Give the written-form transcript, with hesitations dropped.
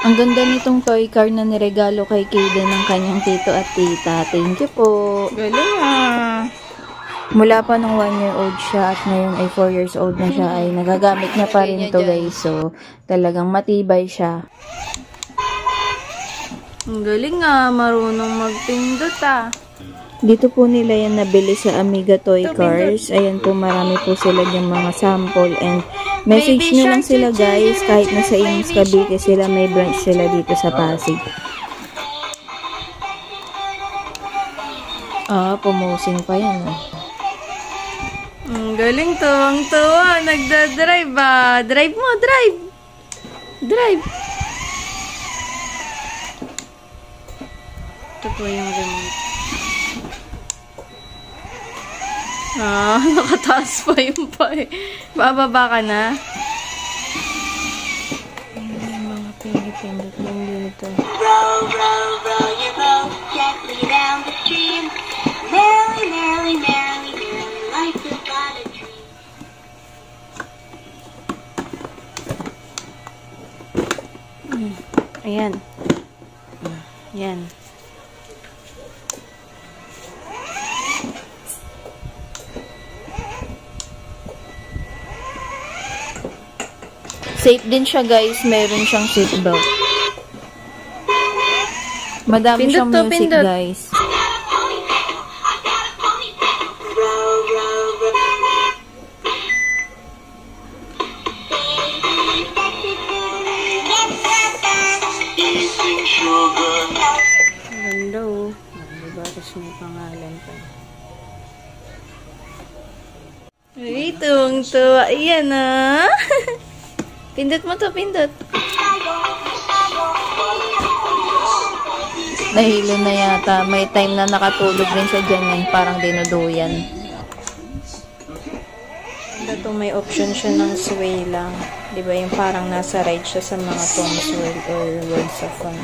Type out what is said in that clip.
Ang ganda nitong toy car na niregalo kay Kaden ng kanyang tito at tita. Thank you po. Galing ah. Mula pa nung 1-year-old siya at ngayon ay 4 years old na siya ay nagagamit niya pa rin to guys. So, talagang matibay siya. Ang galing ah. Marunong magpindot ah. Dito po nila yan nabili sa Amiga Toy Cars. Ayan po, marami po sila yung mga sample and message nyo lang sila guys. Kahit nasa Imus Cavite sila, may branch sila dito sa Pasig. Pumusing pa yan ah. Ang galing, tuwang-tuwa. Nagdadrive ah. Drive mo, drive. Drive. Ito po yung remote. Nakataas pa yung pa eh. Bababa ka na. May mga pinipindot lang dito. Row, row, row your boat gently down the stream. Merrily, merrily, merrily, merrily, life is but a dream. Ayan. Ayan. Safe din siya guys. Meron siyang seatbelt. Madami Pindot siyang to, music pindot. guys. Ganda oh. Diba? Tapos may pangalan pa. Ay, tuwang-tuwa. Ayan ah. Pindot mo to, pindot. Nahilo na yata. May time na nakatulog rin siya dyan eh. Parang dinuduyan. Ito may option siya ng sway lang. Diba yung parang nasa right siya sa mga Tom's World or Worlds of Fun.